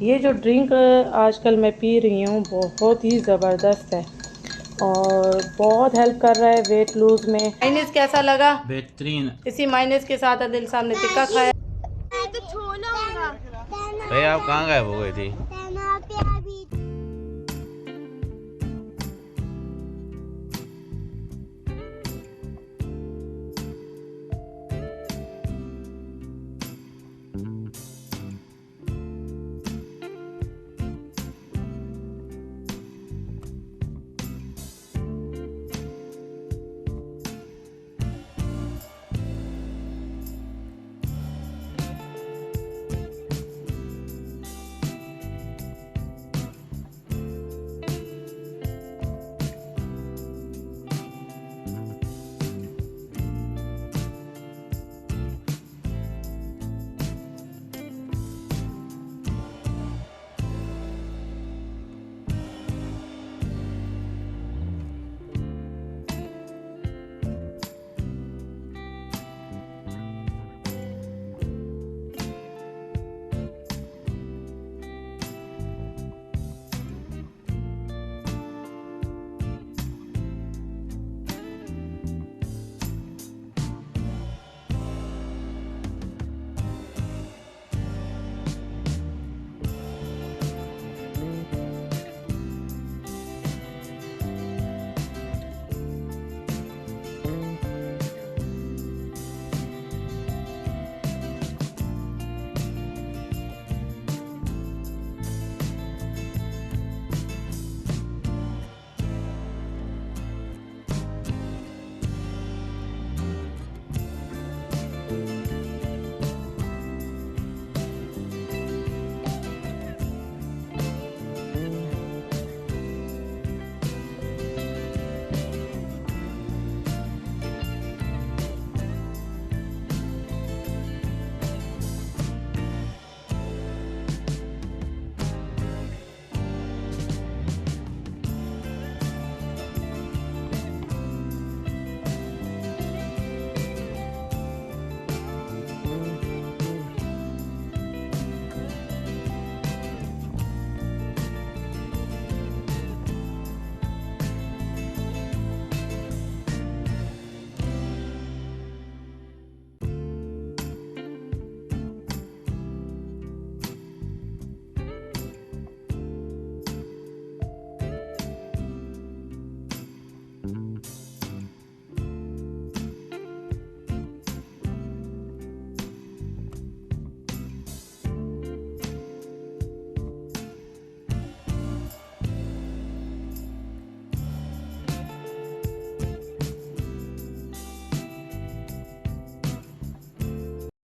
ये जो ड्रिंक आजकल मैं पी रही हूँ बहुत ही ज़बरदस्त है और बहुत हेल्प कर रहा है वेट लूज़ में। माइनस कैसा लगा? बेहतरीन। इसी माइनस के साथ आदिल साहब ने टिक्का खाया। तो छोड़ना होगा। भाई आप कहाँ गायब हो गई थी?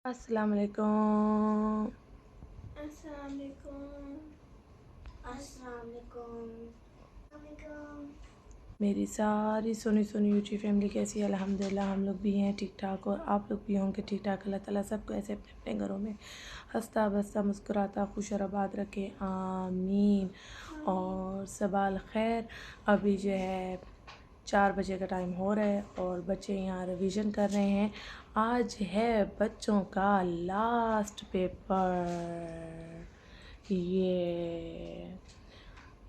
अस्सलाम वालेकुम। अस्सलाम वालेकुम। अस्सलाम वालेकुम। मेरी सारी सोनी सोनी यूट्यूब फैमिली कैसी है? अल्हम्दुलिल्लाह हम लोग भी हैं ठीक ठाक और आप लोग भी होंगे ठीक ठाक। अल्लाह ताला सबको ऐसे अपने अपने घरों में हंसता बसता मुस्कुराता खुश और आबाद रखे, आमीन। और सबाल खैर, अभी जो है 4 बजे का टाइम हो रहा है और बच्चे यहाँ रिवीजन कर रहे हैं। आज है बच्चों का लास्ट पेपर। ये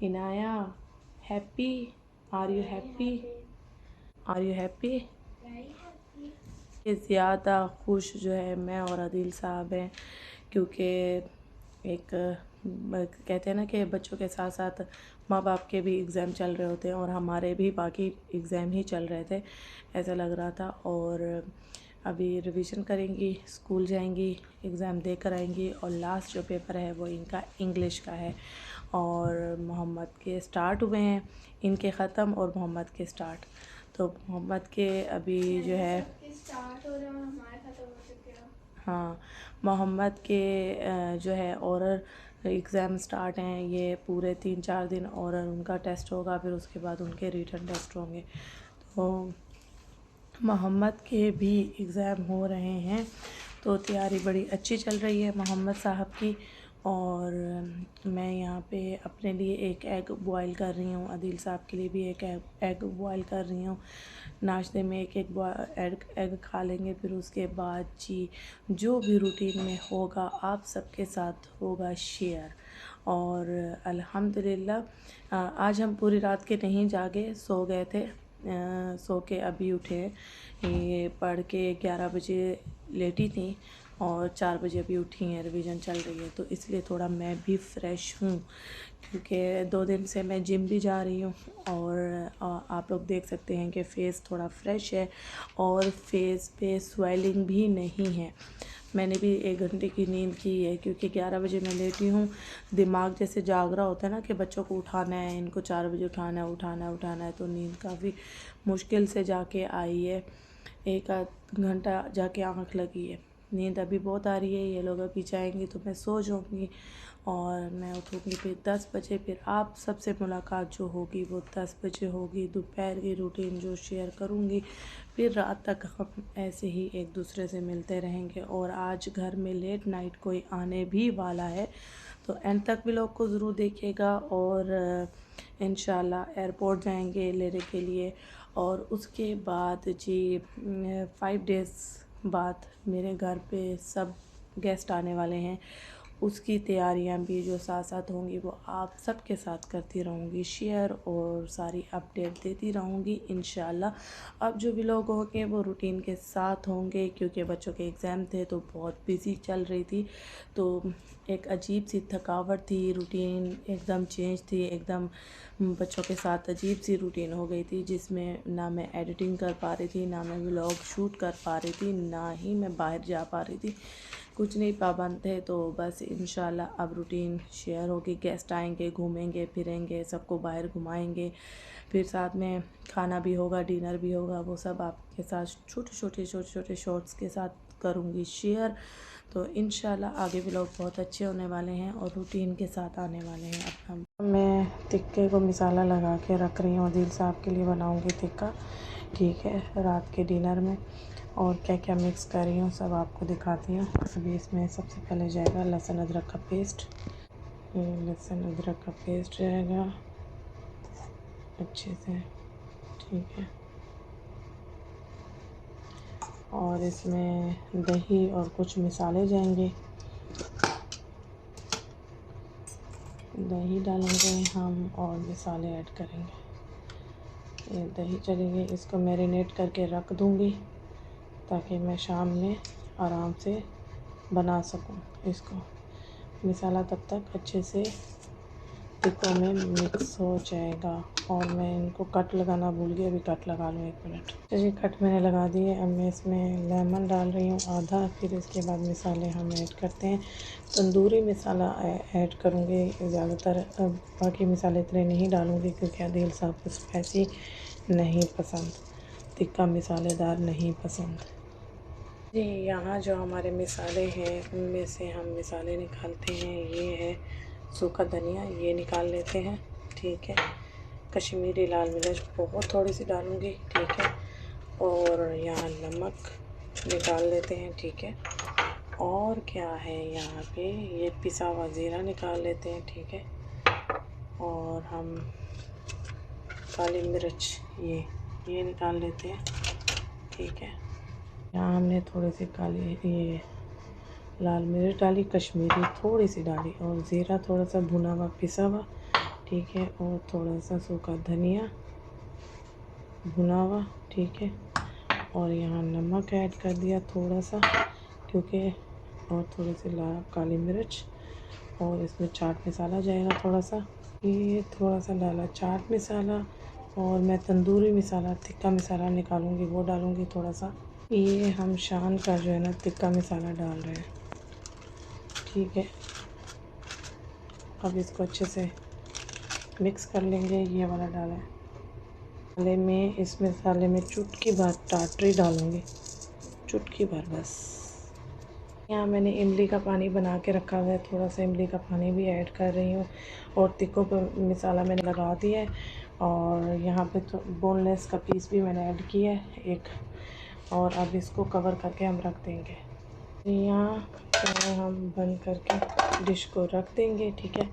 Inaya, happy? Are you happy? Are you happy? ज़्यादा खुश जो है मैं और आदिल साहब हैं, क्योंकि एक कहते हैं ना कि बच्चों के साथ साथ माँ बाप के भी एग्ज़ाम चल रहे होते हैं और हमारे भी बाकी एग्ज़ाम ही चल रहे थे, ऐसा लग रहा था। और अभी रिवीजन करेंगी, स्कूल जाएंगी, एग्ज़ाम दे कर आएंगी और लास्ट जो पेपर है वो इनका इंग्लिश का है। और मोहम्मद के स्टार्ट हुए हैं, इनके ख़त्म और मोहम्मद के स्टार्ट। तो मोहम्मद के अभी जो है स्टार्ट हो रहा है और हमारे खत्म हो चुके हैं। हाँ, मोहम्मद के जो है ओरल एग्ज़ाम स्टार्ट हैं। ये पूरे 3-4 दिन ओरल उनका टेस्ट होगा, फिर उसके बाद उनके रिटन टेस्ट होंगे। तो मोहम्मद के भी एग्ज़ाम हो रहे हैं, तो तैयारी बड़ी अच्छी चल रही है मोहम्मद साहब की। और मैं यहाँ पे अपने लिए एक एग बॉईल कर रही हूँ, आदिल साहब के लिए भी एक एग बॉईल कर रही हूँ। नाश्ते में एक एग खा लेंगे, फिर उसके बाद जी जो भी रूटीन में होगा आप सबके साथ होगा शेयर। और अल्हम्दुलिल्लाह आज हम पूरी रात के नहीं जागे, सो गए थे। सो के अभी उठे, ये पढ़ के 11 बजे लेटी थी और 4 बजे अभी उठी हैं, रिवीजन चल रही है, तो इसलिए थोड़ा मैं भी फ्रेश हूँ क्योंकि 2 दिन से मैं जिम भी जा रही हूँ। और आप लोग देख सकते हैं कि फ़ेस थोड़ा फ्रेश है और फेस पे स्वेलिंग भी नहीं है। मैंने भी 1 घंटे की नींद की है क्योंकि 11 बजे मैं लेटी हूँ। दिमाग जैसे जाग रहा होता है ना कि बच्चों को उठाना है, इनको 4 बजे उठाना है, तो नींद काफ़ी मुश्किल से जाके आई है। 1 आध घंटा जाके आँख लगी है। नींद अभी बहुत आ रही है, ये लोग अभी जाएंगे तो मैं सो जाऊँगी और मैं उठूँगी फिर 10 बजे। फिर आप सबसे मुलाकात जो होगी वो 10 बजे होगी। दोपहर की रूटीन जो शेयर करूँगी, फिर रात तक हम ऐसे ही एक दूसरे से मिलते रहेंगे। और आज घर में लेट नाइट कोई आने भी वाला है, तो एंड तक व्लॉग को ज़रूर देखिएगा। और इंशाल्लाह एयरपोर्ट जाएंगे लेने के लिए, और उसके बाद जी 5 डेज़ बाद मेरे घर पे सब गेस्ट आने वाले हैं। उसकी तैयारियां भी जो साथ साथ होंगी वो आप सबके साथ करती रहूँगी शेयर, और सारी अपडेट देती रहूँगी इंशाल्लाह। अब जो भी लोग होंगे वो रूटीन के साथ होंगे क्योंकि बच्चों के एग्ज़ाम थे तो बहुत बिज़ी चल रही थी, तो एक अजीब सी थकावट थी, रूटीन एकदम चेंज थी, एकदम बच्चों के साथ अजीब सी रूटीन हो गई थी जिसमें ना मैं एडिटिंग कर पा रही थी, ना मैं व्लॉग शूट कर पा रही थी, ना ही मैं बाहर जा पा रही थी। कुछ नहीं पाबंद थे, तो बस इंशाल्लाह अब रूटीन शेयर होगी। गेस्ट आएंगे, घूमेंगे फिरेंगे, सबको बाहर घुमाएंगे, फिर साथ में खाना भी होगा, डिनर भी होगा, वो सब आपके साथ छोटे छोटे शॉर्ट्स के साथ करूँगी शेयर। तो इंशाल्लाह आगे व्लॉग बहुत अच्छे होने वाले हैं और रूटीन के साथ आने वाले हैं। अपना मैं टिक्के को मिसाला लगा के रख रही हूँ, दिल साहब के लिए बनाऊँगी टिक्का, ठीक है, रात के डिनर में। और क्या क्या मिक्स कर रही हूँ सब आपको दिखाती हूँ। अभी इसमें सबसे पहले जाएगा लहसुन अदरक का पेस्ट, लहसुन अदरक का पेस्ट जाएगा अच्छे से, ठीक है। और इसमें दही और कुछ मिसाले जाएंगे, दही डालेंगे हम और मिसाले ऐड करेंगे। ये दही चलेंगे, इसको मैरिनेट करके रख दूँगी ताकि मैं शाम में आराम से बना सकूं इसको। मिसाला तब तक अच्छे से टिक्कों में मिक्स हो जाएगा। और मैं इनको कट लगाना भूल गई, अभी कट लगा लूँ 1 मिनट। चलिए कट मैंने लगा दिए। अब मैं इसमें लेमन डाल रही हूँ आधा, फिर इसके बाद मिसाले हम ऐड करते हैं। तंदूरी मिसाला ऐड करूँगी ज़्यादातर, बाकी मिसाले इतने नहीं डालूँगी क्योंकि आदिल साहब को स्पाइसी नहीं पसंद, टिक्का मसालेदार नहीं पसंद जी। यहाँ जो हमारे मिसाले हैं उनमें से हम मिसाले निकालते हैं। ये है सूखा धनिया, ये निकाल लेते हैं, ठीक है। कश्मीरी लाल मिर्च बहुत थोड़ी सी डालूँगी, ठीक है। और यहाँ नमक निकाल लेते हैं, ठीक है। और क्या है यहाँ पे, ये पिसा हुआ ज़ीरा निकाल लेते हैं, ठीक है। और हम काली मिर्च ये निकाल लेते हैं, ठीक है। यहाँ हमने थोड़ी सी ये लाल मिर्च डाली, कश्मीरी थोड़ी सी डाली, और ज़ीरा थोड़ा सा भुना हुआ पिसा हुआ, ठीक है। और थोड़ा सा सूखा धनिया भुना हुआ, ठीक है। और यहाँ नमक ऐड कर दिया थोड़ा सा क्योंकि, और थोड़ी सी लाल काली मिर्च, और इसमें चाट मसाला जाएगा थोड़ा सा, ये थोड़ा सा डाला चाट मसाला। और मैं तंदूरी मसाला टिक्का मसाला निकालूंगी, वो डालूंगी थोड़ा सा। ये हम शान का जो है ना टिक्का मसाला डाल रहे हैं, ठीक है। अब इसको अच्छे से मिक्स कर लेंगे। ये वाला डाला है मसाले में, इस मसाले में चुटकी भर टाटरी डालूंगी, चुटकी भर बस। यहाँ मैंने इमली का पानी बना के रखा हुआ है, थोड़ा सा इमली का पानी भी ऐड कर रही हूँ। और टिक्कों पर मसाला मैंने लगा दिया है, और यहाँ पे तो बोनलेस का पीस भी मैंने ऐड किया है एक। और अब इसको कवर करके हम रख देंगे। यहाँ पे हम बंद करके डिश को रख देंगे, ठीक है,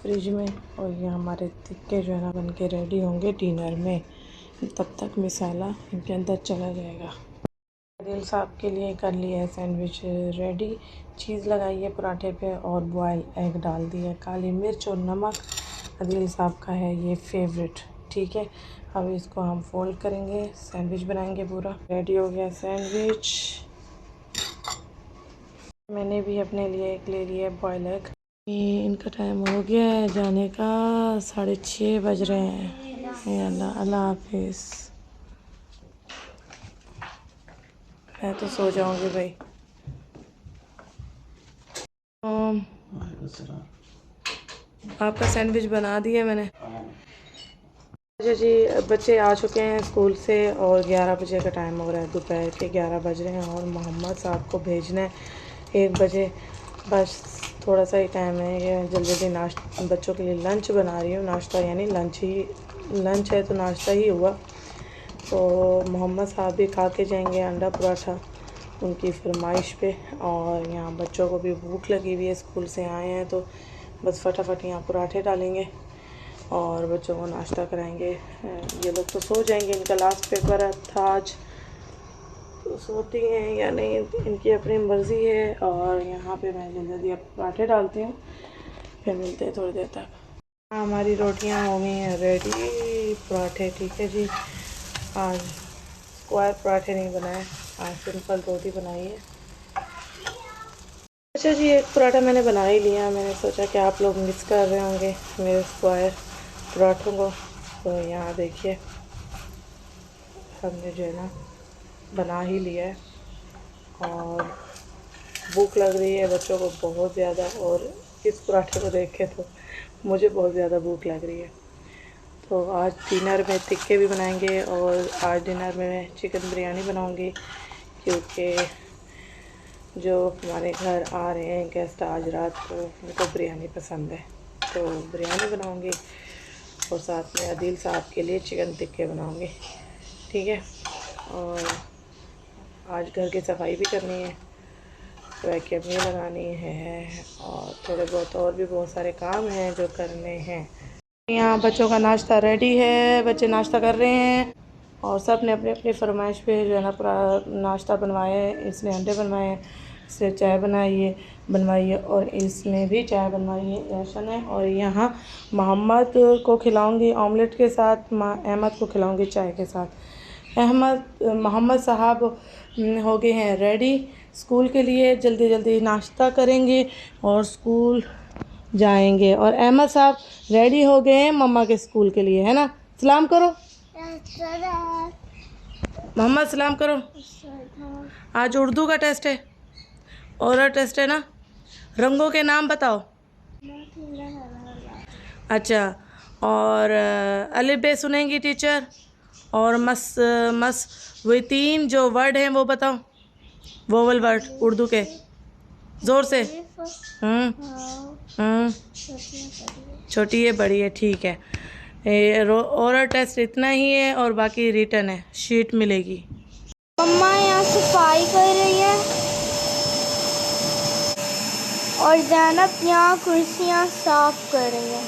फ्रिज में। और ये हमारे टिक्के जो है ना बन के रेडी होंगे डिनर में। तब तक मसाला इनके अंदर चला जाएगा। दिल साहब के लिए कर लिया है सैंडविच रेडी। चीज़ लगाई है पराठे पे और बॉयल एग डाल दिया। काली मिर्च और नमक अदील साहब का है ये फेवरेट, ठीक है। अब इसको हम फोल्ड करेंगे, सैंडविच बनाएंगे पूरा। रेडी हो गया सैंडविच। मैंने भी अपने लिए एक ले लिया बॉयल एग। ये इनका टाइम हो गया है जाने का, 6:30 बज रहे हैं। अल्लाह अल्लाह हाफिज़। मैं तो सो जाऊंगी भाई। आपका सैंडविच बना दिया मैंने। अच्छा जी, बच्चे आ चुके हैं स्कूल से और 11 बजे का टाइम हो रहा है। दोपहर के 11 बज रहे हैं और मोहम्मद साहब को भेजना है 1 बजे। बस थोड़ा सा ही टाइम है। ये जल्दी जल्दी नाश्ता बच्चों के लिए लंच बना रही हूँ। नाश्ता यानी लंच है तो नाश्ता ही हुआ। तो मोहम्मद साहब भी खा के जाएंगे अंडा पराठा उनकी फरमाइश पे। और यहाँ बच्चों को भी भूख लगी हुई है, स्कूल से आए हैं तो बस फटाफट यहाँ पराठे डालेंगे और बच्चों को नाश्ता कराएंगे। ये लोग तो सो जाएंगे, इनका लास्ट पेपर था आज, तो सोती हैं या नहीं इनकी अपनी मर्ज़ी है। और यहाँ पे मैं जल्दी जल्दी अब पराठे डालती हूँ, फिर मिलते हैं थोड़ी देर तक। हमारी रोटियाँ हो गई हैं रेडी, पराठे, ठीक है जी। आज स्क्वायर पराठे नहीं बनाए, आज सिंपल रोटी बनाई है। अच्छा जी, एक पराठा मैंने बना ही लिया। मैंने सोचा कि आप लोग मिस कर रहे होंगे मेरे स्क्वायर पराठों को। तो यहाँ देखिए हमने जो है ना बना ही लिया है और भूख लग रही है बच्चों को बहुत ज़्यादा। और इस पराठे को देख के तो मुझे बहुत ज़्यादा भूख लग रही है। तो आज डिनर में टिक्के भी बनाएंगे और आज डिनर में मैं चिकन बिरयानी बनाऊंगी, क्योंकि जो हमारे घर आ रहे हैं गेस्ट आज रात को, उनको बिरयानी पसंद है। तो बिरयानी बनाऊंगी और साथ में अदील साहब के लिए चिकन टिक्के बनाऊंगी, ठीक है। और आज घर की सफाई भी करनी है, वैक्यूम भी लगानी है और थोड़े बहुत और भी बहुत सारे काम हैं जो करने हैं। यहाँ बच्चों का नाश्ता रेडी है, बच्चे नाश्ता कर रहे हैं और सब ने अपनी अपनी फरमाइश पे जो है ना पूरा नाश्ता बनवाया है। इसने अंडे बनवाए हैं, इसने चाय बनवाई है और इसने भी चाय बनवाई है, रोशन है। और यहाँ मोहम्मद को खिलाऊंगी ऑमलेट के साथ, अहमद को खिलाऊंगी चाय के साथ। मोहम्मद साहब हो गए हैं रेडी स्कूल के लिए, जल्दी जल्दी नाश्ता करेंगे और स्कूल जाएंगे। और अहमद साहब रेडी हो गए हैं मम्मा के स्कूल के लिए, है ना। सलाम करो मोहम्मद, सलाम करो। आज उर्दू का टेस्ट है, ओरल टेस्ट है ना। रंगों के नाम बताओ। अच्छा, और अलिफ बे सुनेंगी टीचर। और मस वे 3 जो वर्ड हैं वो बताओ, वोवल वर्ड उर्दू के, ज़ोर से। छोटी है बड़ी है, ठीक है। ओरल टेस्ट इतना ही है और बाकी रिटन है, शीट मिलेगी। मम्मा यहाँ सफाई कर रही है और ज़ैनब यहाँ कुर्सियाँ साफ कर रही है।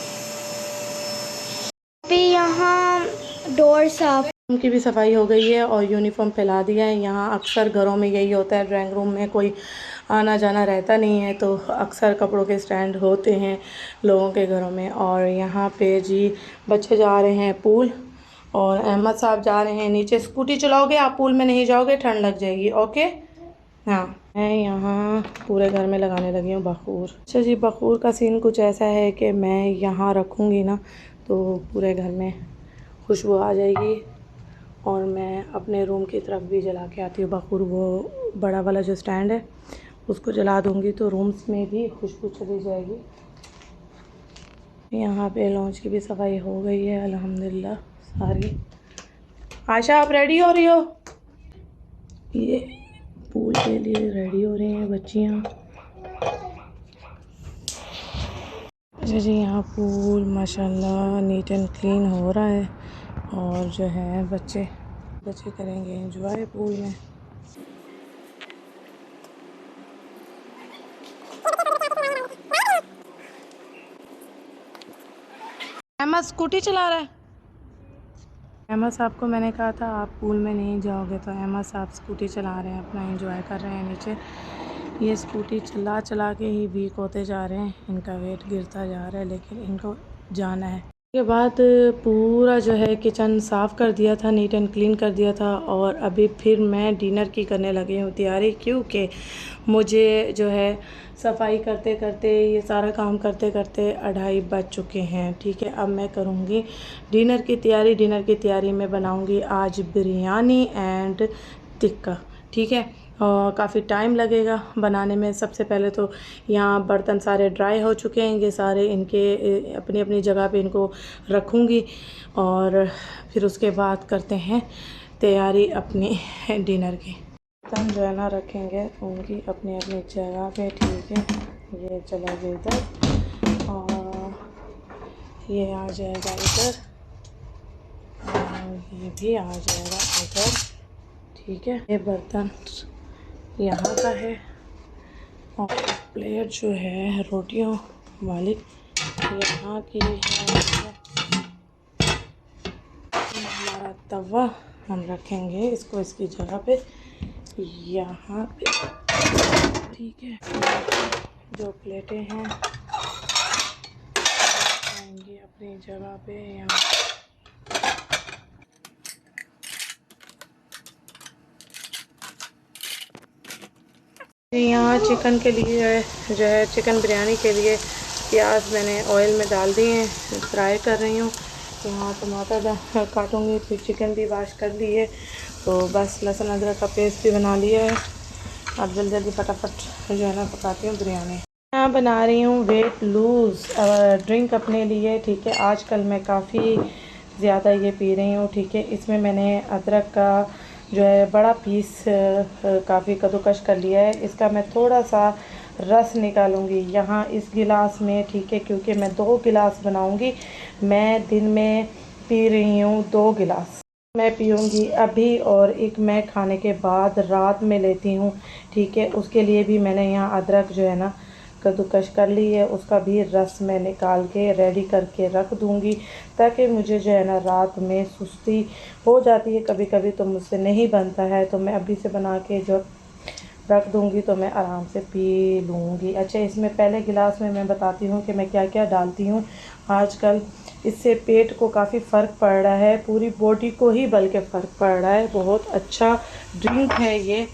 फिर यहाँ डोर साफ, उनकी भी सफाई हो गई है और यूनिफॉर्म फैला दिया है। यहाँ अक्सर घरों में यही होता है, ड्राइंग रूम में कोई आना जाना रहता नहीं है तो अक्सर कपड़ों के स्टैंड होते हैं लोगों के घरों में। और यहाँ पे जी बच्चे जा रहे हैं पूल और अहमद साहब जा रहे हैं नीचे। स्कूटी चलाओगे आप, पूल में नहीं जाओगे, ठंड लग जाएगी, ओके। हाँ, मैं यहाँ पूरे घर में लगाने लगी हूँ बखूर। अच्छा जी, बखूर का सीन कुछ ऐसा है कि मैं यहाँ रखूँगी ना तो पूरे घर में खुशबू आ जाएगी। और मैं अपने रूम की तरफ भी जला के आती हूँ बखूर, वो बड़ा वाला जो स्टैंड है उसको जला दूँगी तो रूम्स में भी खुशबू चली जाएगी। यहाँ पे लॉन्च की भी सफाई हो गई है अल्हम्दुलिल्लाह सारी। आशा आप रेडी हो रही हो? ये पूल के लिए रेडी हो रही हैं बच्चियाँ। अच्छा जी, यहाँ पूल माशाल्लाह नीट एंड क्लीन हो रहा है और जो है बच्चे करेंगे एंजॉय पूल में। अहमद स्कूटी चला रहा है। अहमद साहब को मैंने कहा था आप पूल में नहीं जाओगे, तो अहमद साहब स्कूटी चला रहे हैं, अपना एंजॉय कर रहे हैं नीचे। ये स्कूटी चला चला के ही वीक होते जा रहे हैं, इनका वेट गिरता जा रहा है, लेकिन इनको जाना है। के बाद पूरा जो है किचन साफ़ कर दिया था, नीट एंड क्लीन कर दिया था, और अभी फिर मैं डिनर की करने लगी हूँ तैयारी, क्योंकि मुझे जो है सफाई करते करते, ये सारा काम करते करते 2:30 बज चुके हैं। ठीक है, अब मैं करूँगी डिनर की तैयारी। डिनर की तैयारी में बनाऊँगी आज बिरयानी एंड टिक्का। ठीक है, और काफ़ी टाइम लगेगा बनाने में। सबसे पहले तो यहाँ बर्तन सारे ड्राई हो चुके हैं, ये सारे इनके अपनी अपनी जगह पे इनको रखूँगी, और फिर उसके बाद करते हैं तैयारी अपनी डिनर की। बर्तन जो है ना रखेंगे उनकी अपनी अपनी जगह पे। ठीक है, ये चला गया इधर, और ये आ जाएगा इधर, और ये भी आ जाएगा इधर। ठीक है, ये बर्तन यहाँ का है, और प्लेट जो है रोटियों वाली यहाँ की है। हमारा तवा हम रखेंगे इसको इसकी जगह पे, यहाँ पे। ठीक है, जो प्लेटें हैं आएंगी अपनी जगह पे यहाँ। यहाँ चिकन के लिए जो है, चिकन बिरयानी के लिए प्याज मैंने ऑयल में डाल दिए हैं, फ्राई कर रही हूँ। यहाँ टमाटर काटूँगी, फिर चिकन भी वॉश कर ली है, तो बस लहसुन अदरक का पेस्ट भी बना लिया है। अब जल्दी जल्दी फटाफट जो है ना पकाती हूँ बिरयानी। यहाँ बना रही हूँ वेट लूज़ ड्रिंक अपने लिए। ठीक है, आजकल मैं काफ़ी ज़्यादा ये पी रही हूँ। ठीक है, इसमें मैंने अदरक का जो है बड़ा पीस काफ़ी कद्दूकश कर लिया है। इसका मैं थोड़ा सा रस निकालूंगी यहाँ इस गिलास में। ठीक है, क्योंकि मैं 2 गिलास बनाऊंगी। मैं दिन में पी रही हूँ 2 गिलास, मैं पीऊँगी अभी, और एक मैं खाने के बाद रात में लेती हूँ। ठीक है, उसके लिए भी मैंने यहाँ अदरक जो है ना कद्दूकश कर ली है, उसका भी रस मैं निकाल के रेडी करके रख दूँगी, ताकि मुझे जो है ना रात में सुस्ती हो जाती है कभी कभी, तो मुझसे नहीं बनता है, तो मैं अभी से बना के जो रख दूँगी तो मैं आराम से पी लूँगी। अच्छा, इसमें पहले गिलास में मैं बताती हूँ कि मैं क्या क्या डालती हूँ आजकल। इससे पेट को काफ़ी फ़र्क पड़ रहा है, पूरी बॉडी को ही बल्कि फ़र्क पड़ रहा है। बहुत अच्छा ड्रिंक है ये,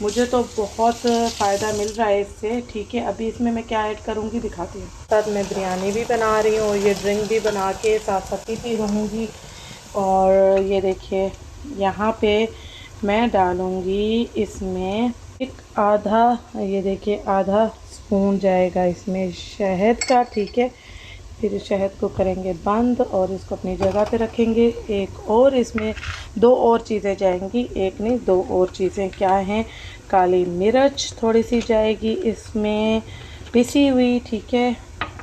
मुझे तो बहुत फ़ायदा मिल रहा है इससे। ठीक है, अभी इसमें मैं क्या ऐड करूँगी दिखाती हूँ। साथ मैं बिरयानी भी बना रही हूँ, और ये ड्रिंक भी बना के साथ साथ पीती रहूँगी। और ये देखिए, यहाँ पे मैं डालूँगी इसमें एक आधा, ये देखिए आधा स्पून जाएगा इसमें शहद का। ठीक है, फिर शहद को करेंगे बंद और इसको अपनी जगह पे रखेंगे। एक और इसमें 2 और चीज़ें जाएंगी, एक नहीं 2 और चीज़ें क्या हैं, काली मिर्च थोड़ी सी जाएगी इसमें पिसी हुई। ठीक है,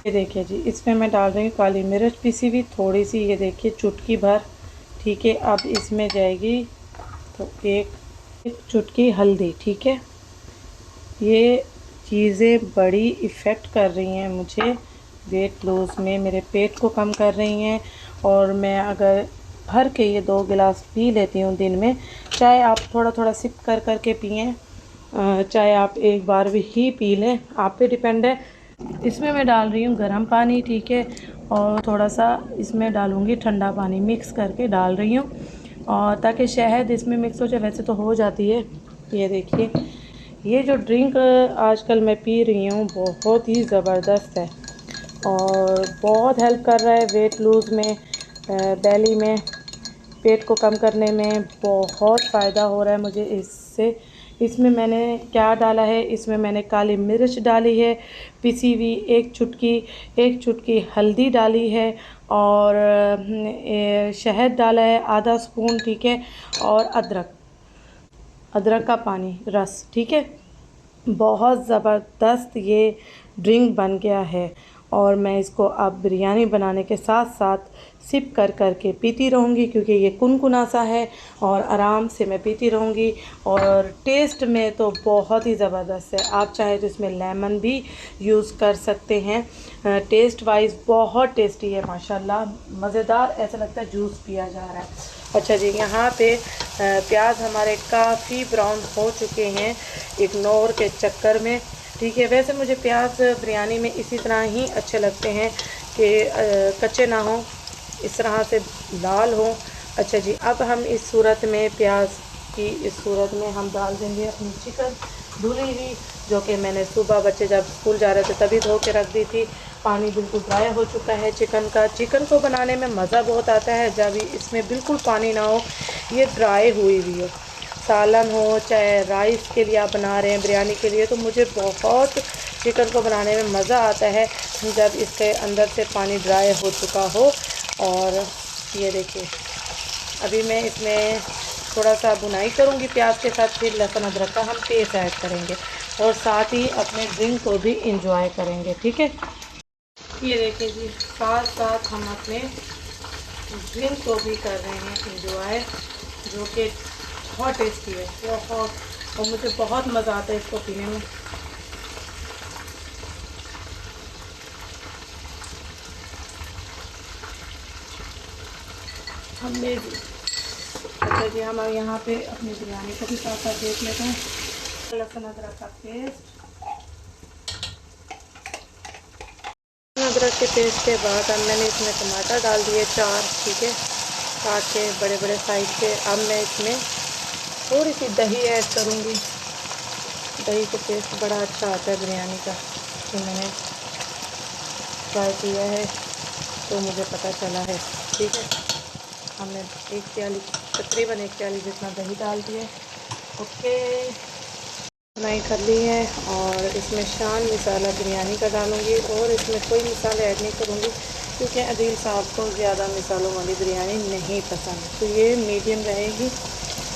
ये देखिए जी, इसमें मैं डाल रही हूँ काली मिर्च पिसी हुई थोड़ी सी, ये देखिए चुटकी भर। ठीक है, अब इसमें जाएगी तो एक चुटकी हल्दी। ठीक है, ये चीज़ें बड़ी इफ़ेक्ट कर रही हैं मुझे वेट लॉस में, मेरे पेट को कम कर रही हैं। और मैं अगर भर के ये 2 गिलास पी लेती हूँ दिन में, चाहे आप थोड़ा थोड़ा सिप कर कर के पिएँ, चाहे आप एक बार भी ही पी लें, आप पे डिपेंड है। इसमें मैं डाल रही हूँ गर्म पानी। ठीक है, और थोड़ा सा इसमें डालूँगी ठंडा पानी, मिक्स करके डाल रही हूँ, और ताकि शहद इसमें मिक्स हो जाए। वैसे तो हो जाती है। ये देखिए, ये जो ड्रिंक आजकल मैं पी रही हूँ बहुत ही ज़बरदस्त है, और बहुत हेल्प कर रहा है वेट लूज़ में, बेली में, पेट को कम करने में बहुत फ़ायदा हो रहा है मुझे इससे। इसमें मैंने क्या डाला है, इसमें मैंने काली मिर्च डाली है पिसी हुई, एक चुटकी हल्दी डाली है, और शहद डाला है आधा स्पून। ठीक है, और अदरक का पानी रस। ठीक है, बहुत ज़बरदस्त ये ड्रिंक बन गया है, और मैं इसको अब बिरयानी बनाने के साथ साथ सिप कर कर के पीती रहूँगी, क्योंकि ये कुनकुना सा है और आराम से मैं पीती रहूँगी। और टेस्ट में तो बहुत ही ज़बरदस्त है, आप चाहे तो इसमें लेमन भी यूज़ कर सकते हैं। टेस्ट वाइज बहुत टेस्टी है माशाल्लाह, मज़ेदार, ऐसा लगता है जूस पिया जा रहा है। अच्छा जी, यहाँ पे प्याज हमारे काफ़ी ब्राउन हो चुके हैं इग्नोर के चक्कर में, ठीक है। वैसे मुझे प्याज बिरयानी में इसी तरह ही अच्छे लगते हैं कि कच्चे ना हो, इस तरह से लाल हो। अच्छा जी, अब हम इस सूरत में प्याज की इस सूरत में हम डाल देंगे अपनी चिकन धुली हुई, जो कि मैंने सुबह बच्चे जब स्कूल जा रहे थे तभी धो के रख दी थी। पानी बिल्कुल ड्राई हो चुका है चिकन का। चिकन को बनाने में मज़ा बहुत आता है जब इसमें बिल्कुल पानी ना हो, ये ड्राई हुई हुई हो। सालन हो चाहे राइस के लिए आप बना रहे हैं, बिरयानी के लिए, तो मुझे बहुत चिकन को बनाने में मज़ा आता है जब इसके अंदर से पानी ड्राई हो चुका हो। और ये देखिए, अभी मैं इसमें थोड़ा सा बुनाई करूँगी प्याज के साथ, फिर लहसुन अदरक का हम पेस्ट ऐड करेंगे और साथ ही अपने ड्रिंक को भी इंजॉय करेंगे, ठीक है। ये देखिए जी, साथ साथ हम अपने ड्रिंक को भी कर रहे हैं इंजॉय, जो कि बहुत टेस्टी है, बहुत, और मुझे बहुत मज़ा आता है इसको पीने में। हमने अच्छा जी, हम यहाँ पे अपनी बिरयानी को भी साथ साथ देख लेते हैं। लहसुन अदरक का पेस्ट, अदरक के पेस्ट के बाद अब मैंने इसमें टमाटर डाल दिए 4, ठीक है, काट के बड़े बड़े साइज के। अब मैं इसमें थोड़ी सी दही ऐड करूँगी। दही का टेस्ट बड़ा अच्छा आता है बिरयानी का, तो मैंने ट्राई किया है तो मुझे पता चला है, ठीक है। हमने तकरीबन एक प्याली जितना दही डाल दिया। ओके, बनाई कर ली है और इसमें शान मसाला बिरयानी का डालूँगी और इसमें कोई मसाले ऐड नहीं करूँगी, क्योंकि अदील साहब को ज़्यादा मसालों वाली बिरयानी नहीं पसंद, तो ये मीडियम रहेगी,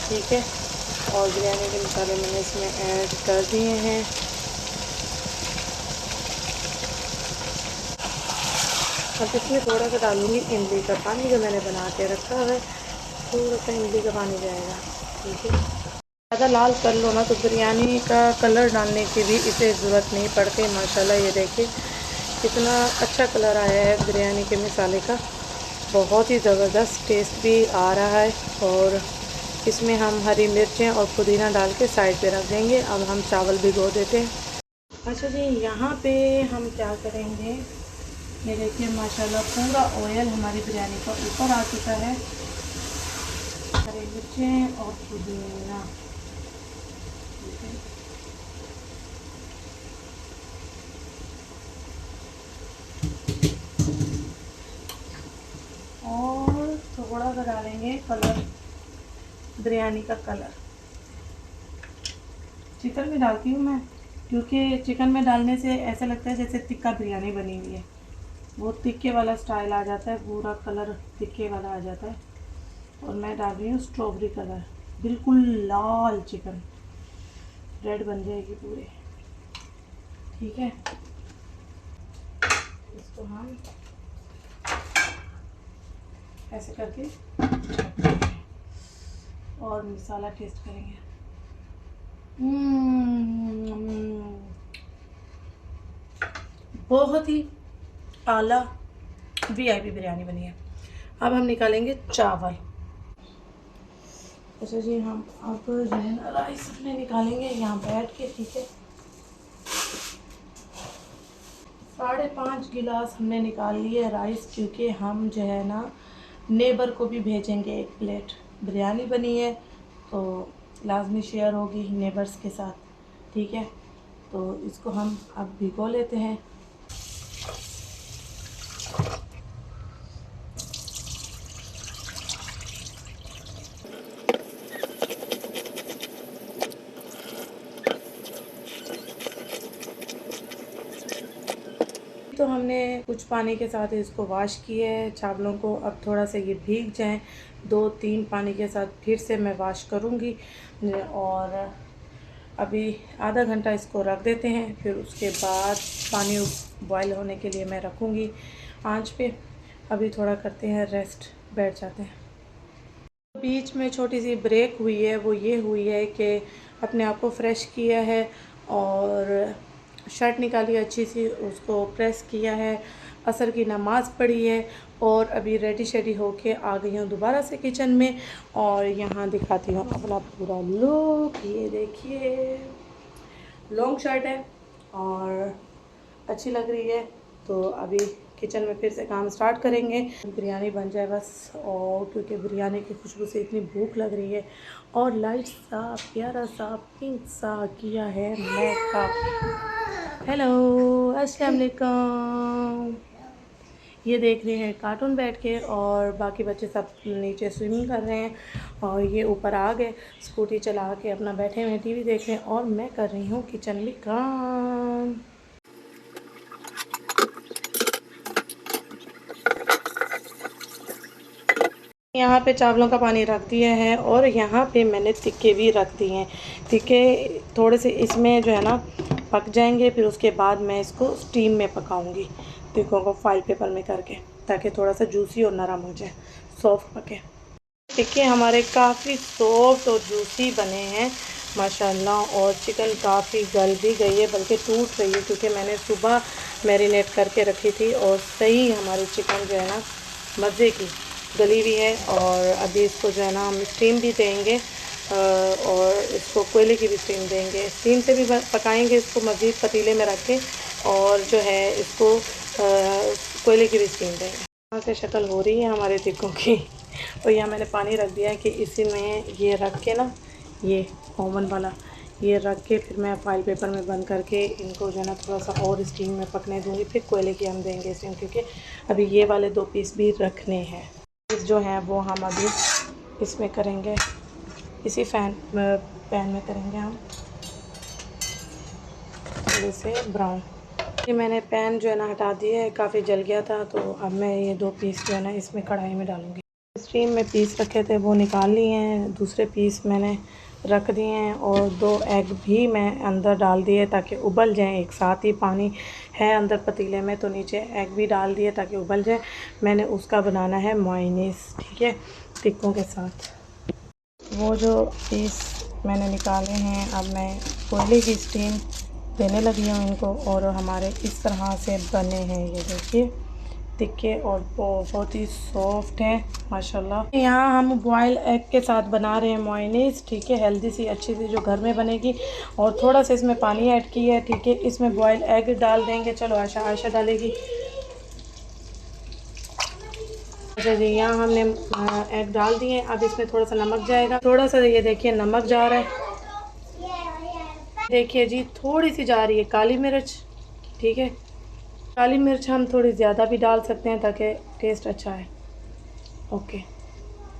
ठीक है। और बिरयानी के मसाले मैंने इसमें ऐड कर दिए हैं। अब इसमें थोड़ा सा डालूँगी इमली का पानी, जो मैंने बना के रखा है, थोड़ा सा इमली का पानी जाएगा, ठीक है। ज़्यादा लाल कर लो ना तो बिरयानी का कलर डालने की भी इसे ज़रूरत नहीं पड़ती। माशाल्लाह ये देखिए कितना अच्छा कलर आया है बिरयानी के मसाले का, बहुत ही ज़बरदस्त टेस्ट भी आ रहा है। और इसमें हम हरी मिर्चें और पुदीना डाल के साइड पे रख देंगे। अब हम चावल भिगो देते हैं। अच्छा जी, यहाँ पे हम क्या करेंगे, ये देखिए माशाल्लाह पूरा ऑयल हमारी बिरयानी का ऊपर आ चुका है। हरी मिर्चें और पुदीना, और थोड़ा सा डालेंगे कलर, बिरयानी का कलर। चिकन में डालती हूँ मैं, क्योंकि चिकन में डालने से ऐसा लगता है जैसे तिक्का बिरयानी बनी हुई है, वो तिक्के वाला स्टाइल आ जाता है, पूरा कलर तिक्के वाला आ जाता है। और मैं डाल रही हूँ स्ट्रॉबेरी कलर, बिल्कुल लाल चिकन, रेड बन जाएगी पूरी, ठीक है। इसको हम ऐसे करके और मसाला टेस्ट करेंगे। बहुत ही आला वीआईपी बिरयानी बनी है। अब हम निकालेंगे चावल। अच्छा जी, हम अब जो है ना राइस अपने निकालेंगे यहाँ बैठ के, ठीक है। 5.5 गिलास हमने निकाल लिए राइस, क्योंकि हम जो है ना नेबर को भी भेजेंगे 1 प्लेट। बिरयानी बनी है तो लाजमी शेयर होगी नेबर्स के साथ, ठीक है। तो इसको हम अब भिगो लेते हैं। तो हमने कुछ पानी के साथ इसको वॉश किया है चावलों को। अब थोड़ा सा ये भीग जाएं, 2-3 पानी के साथ फिर से मैं वॉश करूँगी। और अभी आधा घंटा इसको रख देते हैं, फिर उसके बाद पानी बॉयल होने के लिए मैं रखूँगी आंच पे। अभी थोड़ा करते हैं रेस्ट, बैठ जाते हैं। बीच में छोटी सी ब्रेक हुई है, वो ये हुई है कि अपने आप को फ्रेश किया है और शर्ट निकाली अच्छी सी, उसको प्रेस किया है, असर की नमाज़ पढ़ी है और अभी रेडी शेडी होके आ गई हूँ दोबारा से किचन में। और यहाँ दिखाती हूँ अपना पूरा लुक। ये देखिए, लॉन्ग शर्ट है और अच्छी लग रही है। तो अभी किचन में फिर से काम स्टार्ट करेंगे, बिरयानी बन जाए बस। और क्योंकि बिरयानी की खुशबू से इतनी भूख लग रही है। और लाइट सा प्यारा सा पिंक सा किया है मेकअप। हेलो, अस्सलाम वालेकुम। ये देख रहे हैं कार्टून बैठ के और बाकी बच्चे सब नीचे स्विमिंग कर रहे हैं और ये ऊपर आ गए स्कूटी चला के अपना बैठे हुए हैं, टीवी देख रहे हैं और मैं कर रही हूँ किचन में काम। यहाँ पे चावलों का पानी रख दिया है और यहाँ पे मैंने तिक्के भी रख दिए हैं। तिक्के थोड़े से इसमें जो है ना पक जाएंगे, फिर उसके बाद मैं इसको स्टीम में पकाऊंगी तिक्कों को फॉइल पेपर में करके, ताकि थोड़ा सा जूसी और नरम हो जाए, सॉफ्ट पके। टिक्के हमारे काफ़ी सॉफ्ट और जूसी बने हैं माशाल्लाह। और चिकन काफ़ी गल भी गई है, बल्कि टूट रही है, क्योंकि मैंने सुबह मैरिनेट करके रखी थी और सही हमारी चिकन जो है ना मज़े की गली भी है। और अभी इसको जो है ना हम स्टीम भी देंगे और इसको कोयले की भी स्टीम देंगे। स्टीम से भी पकाएंगे इसको मज़ीद पतीले में रख के, और जो है इसको कोयले की भी स्टीम देंगे। यहाँ से शक्ल हो रही है हमारे टिक्कों की। और यहाँ मैंने पानी रख दिया है कि इसी में ये रख के ना, ये ओवन वाला ये रख के फिर मैं फाइल पेपर में बंद करके इनको जो है ना थोड़ा सा और स्टीम में पकने दूँगी। फिर कोयले की हम देंगे स्टीम, क्योंकि अभी ये वाले 2 पीस भी रखने हैं। जो हैं वो हम अभी इसमें करेंगे, इसी पैन में करेंगे हम थोड़े से ब्राउन। ये मैंने पैन जो है ना हटा दिया है, काफ़ी जल गया था। तो अब मैं ये 2 पीस जो है ना इसमें कढ़ाई में डालूँगी। स्टीम में पीस रखे थे वो निकाल लिए हैं, दूसरे पीस मैंने रख दिए हैं और 2 एग भी मैं अंदर डाल दिए ताकि उबल जाएं एक साथ ही। पानी है अंदर पतीले में, तो नीचे एग भी डाल दिए ताकि उबल जाए। मैंने उसका बनाना है मायोनीज़, ठीक है, टिक्कों के साथ। वो जो पीस मैंने निकाले हैं, अब मैं कोयले की स्टीम देने लगी हूँ इनको। और हमारे इस तरह से बने हैं, ये देखिए तिक्के, और बहुत ही सॉफ्ट है माशाल्लाह। यहाँ हम बॉयल एग के साथ बना रहे हैं मायोनीज़, ठीक है, हेल्दी सी अच्छी सी जो घर में बनेगी। और थोड़ा सा इसमें पानी ऐड किया है, ठीक है। इसमें बॉयल एग डाल देंगे। चलो आयशा डालेगी। अच्छा जी, यहाँ हमने एग डाल दिए। अब इसमें थोड़ा सा नमक जाएगा, थोड़ा सा, ये देखिए नमक जा रहा है, देखिए जी, थोड़ी सी जा रही है काली मिर्च, ठीक है। काली मिर्च हम थोड़ी ज़्यादा भी डाल सकते हैं ताकि टेस्ट अच्छा है। ओके,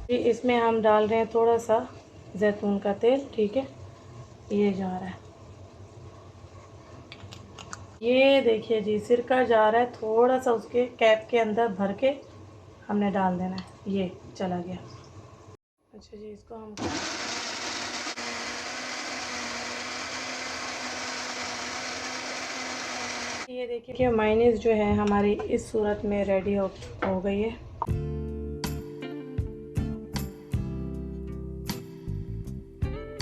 इसमें हम डाल रहे हैं थोड़ा सा जैतून का तेल, ठीक है, ये जा रहा है। ये देखिए जी, सिरका जा रहा है थोड़ा सा, उसके कैप के अंदर भर के हमने डाल देना है। ये चला गया। अच्छा जी, इसको हम ये देखिए कि मायोनीज़ जो है हमारी इस सूरत में रेडी हो गई है।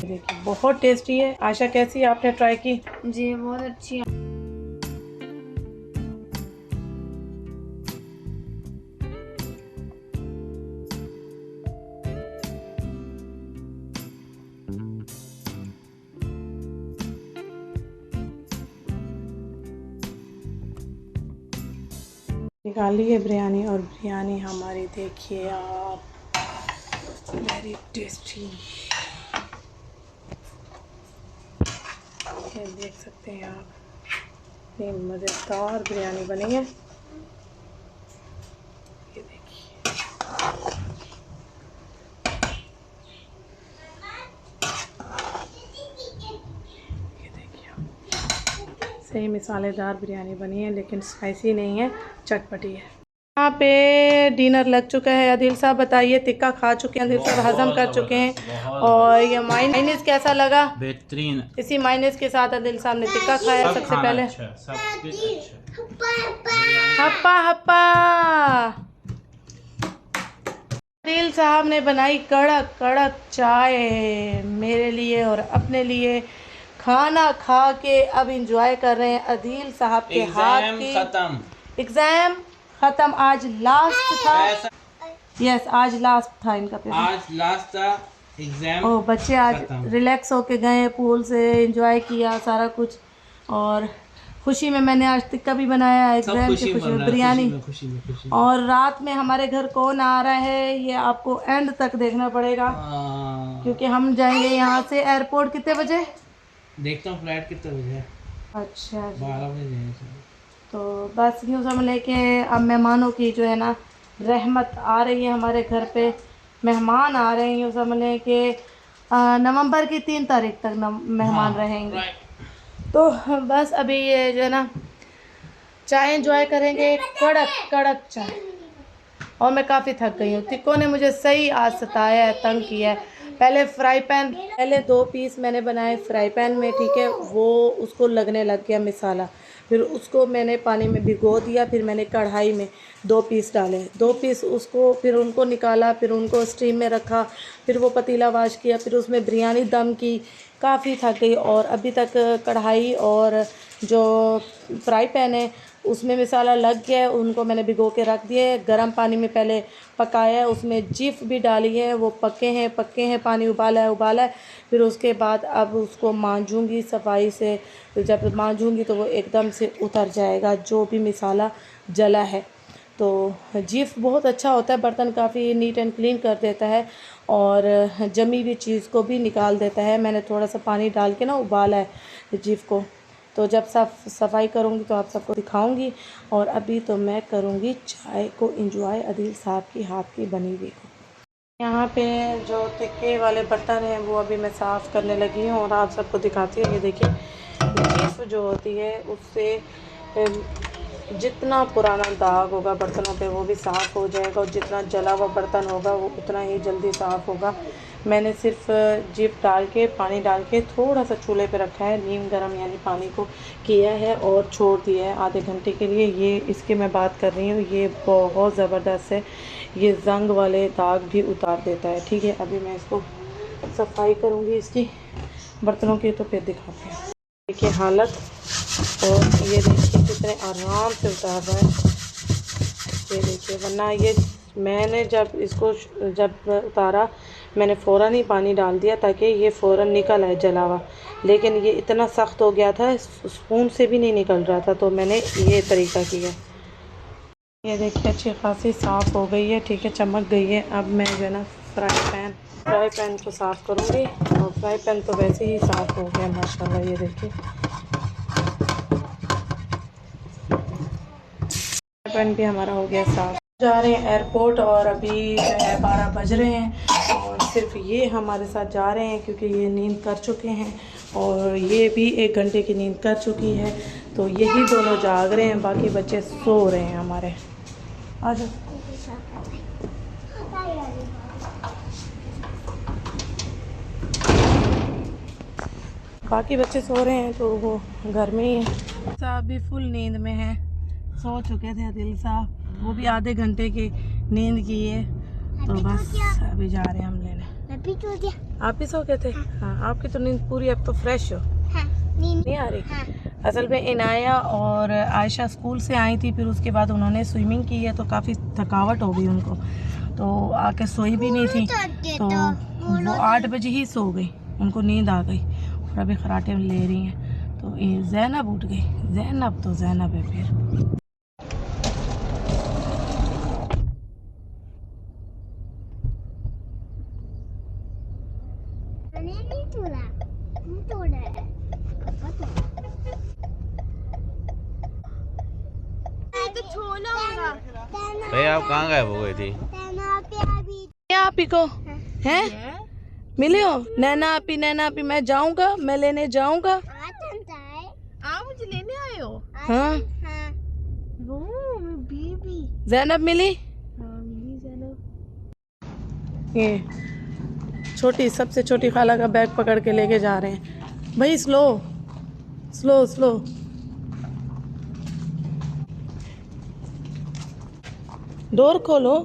देखिए बहुत टेस्टी है। आशा कैसी आपने ट्राई की? जी बहुत अच्छी है। निकाली है बिरयानी, और बिरयानी हमारी देखिए आप, वेरी टेस्टी। ये देख सकते हैं आप, इतनी मज़ेदार बिरयानी बनी है। ये देखिए, ये देखिए सही मसालेदार बिरयानी बनी है, लेकिन स्पाइसी नहीं है, चटपटी है। यहाँ पे डिनर लग चुका है। आदिल साहब बताइए, टिक्का खा चुके हैं, आदिल साहब हजम कर चुके हैं। और ये माइनीज कैसा लगा? बेहतरीन। इसी माइनीज के साथ आदिल साहब ने टिक्का खाया सबसे पहले। हप्पा हप्पा। आदिल साहब ने बनाई कड़क कड़क चाय मेरे लिए और अपने लिए। खाना खा के अब इंजॉय कर रहे हैं आदिल साहब के हाथ की। खत्म। एग्जाम खत्म, आज लास्ट था। यस, आज लास्ट था इनका पेपर। आज लास्ट था एग्जाम। ओ बच्चे आज रिलैक्स होके गए, पूल से एंजॉय किया सारा कुछ। और खुशी में मैंने आज टिक्का भी बनाया, एग्जाम की खुशी में बिरयानी। और रात में हमारे घर कौन आ रहा है ये आपको एंड तक देखना पड़ेगा, क्योंकि हम जाएंगे यहाँ से एयरपोर्ट कितने बजे? देखता हूँ फ्लाइट कितने बजे है। अच्छा 12 बजे। तो बस यूँ समझ के अब मेहमानों की जो है ना रहमत आ रही है हमारे घर पे। मेहमान आ रहे हैं, यूँ समझ लें कि नवंबर की 3 तारीख तक मेहमान रहेंगे। तो बस अभी ये जो है ना चाय एंजॉय करेंगे, कड़क कड़क चाय। और मैं काफ़ी थक गई हूँ, टिक्कों ने मुझे सही आज सताया है, तंग किया है। पहले 2 पीस मैंने बनाए फ्राई पैन में, ठीक है, वो उसको लगने लग गया मसाला। फिर उसको मैंने पानी में भिगो दिया, फिर मैंने कढ़ाई में 2 पीस डाले, 2 पीस उसको, फिर उनको निकाला, फिर उनको स्टीम में रखा, फिर वो पतीला वाश किया, फिर उसमें बिरयानी दम की। काफ़ी थक गई। और अभी तक कढ़ाई और जो फ्राई पैन है उसमें मसाला लग गया है, उनको मैंने भिगो के रख दिए। गर्म पानी में पहले पकाया है, उसमें जीफ भी डाली है, वो पके हैं, पानी उबाला है। फिर उसके बाद अब उसको मांजूंगी सफाई से। जब मांजूंगी तो वो एकदम से उतर जाएगा जो भी मसाला जला है। तो जीफ बहुत अच्छा होता है, बर्तन काफ़ी नीट एंड क्लीन कर देता है और जमी हुई चीज़ को भी निकाल देता है। मैंने थोड़ा सा पानी डाल के ना उबाला है जीफ को, तो जब सफाई करूँगी तो आप सबको दिखाऊंगी। और अभी तो मैं करूँगी चाय को एंजॉय आदिल साहब की हाथ की बनी हुई को। यहाँ पे जो टिक्के वाले बर्तन हैं वो अभी मैं साफ़ करने लगी हूँ और आप सबको दिखाती हूँ। ये देखिए, जीफ जो होती है उससे जितना पुराना दाग होगा बर्तनों पे वो भी साफ़ हो जाएगा, और जितना जला हुआ बर्तन होगा वो उतना ही जल्दी साफ़ होगा। मैंने सिर्फ जीप डाल के पानी डाल के थोड़ा सा चूल्हे पे रखा है, नीम गर्म यानी पानी को किया है और छोड़ दिया है आधे घंटे के लिए। ये इसकी मैं बात कर रही हूँ, ये बहुत ज़बरदस्त है, ये जंग वाले दाग भी उतार देता है। ठीक है, अभी मैं इसको सफाई करूँगी इसकी बर्तनों की, तो फिर दिखाते हैं। देखिए हालत, और ये देखिए कितने आराम से उतार रहा है। ये देखिए, वरना ये मैंने जब उतारा मैंने फ़ौरन ही पानी डाल दिया ताकि ये फ़ौरन निकल आए जला हुआ, लेकिन ये इतना सख्त हो गया था स्पून से भी नहीं निकल रहा था, तो मैंने ये तरीका किया। ये देखिए अच्छी खासी साफ़ हो गई है, ठीक है, चमक गई है। अब मैं जो है ना फ्राई पैन को साफ़ करूँगी, और फ्राई पैन तो वैसे ही साफ़ हो गया माशाल्लाह। ये देखिए पैन भी हमारा हो गया साफ़। जा रहे हैं एयरपोर्ट और अभी जो है 12 बज रहे हैं, और सिर्फ ये हमारे साथ जा रहे हैं क्योंकि ये नींद कर चुके हैं और ये भी 1 घंटे की नींद कर चुकी है। तो यही दोनों जाग रहे हैं, बाकी बच्चे सो रहे हैं हमारे। आ जाओ। बाकी बच्चे सो रहे हैं तो वो घर में ही है। साहब भी फुल नींद में है, सो चुके थे आदिल साहब, वो भी आधे घंटे की नींद की है। तो बस अभी जा रहे हैं हम लेने। आप भी सो गए थे? हाँ, आपकी तो नींद पूरी, अब तो फ्रेश हो। नींद नहीं आ रही? असल में इनाया और आयशा स्कूल से आई थी, फिर उसके बाद उन्होंने स्विमिंग की है तो काफ़ी थकावट हो गई उनको, तो आके सोई भी नहीं थी, तो वो 8 बजे ही सो गई, उनको नींद आ गई और अभी खराटे ले रही हैं। तो ज़ैनब उठ गई, ज़ैनब तो ज़ैनब है फिर। भाई आप कहाँ गायब हो गई थी? आप ही को हैं मिले हो? नैना आपी मैं जाऊंगा, मैं लेने जाऊंगा। आप मुझे लेने आए हो? हाँ वो बीबी जैनब मिली? ये छोटी सबसे छोटी खाला का बैग पकड़ के लेके जा रहे हैं। भाई स्लो स्लो स्लो। डोर खोलो।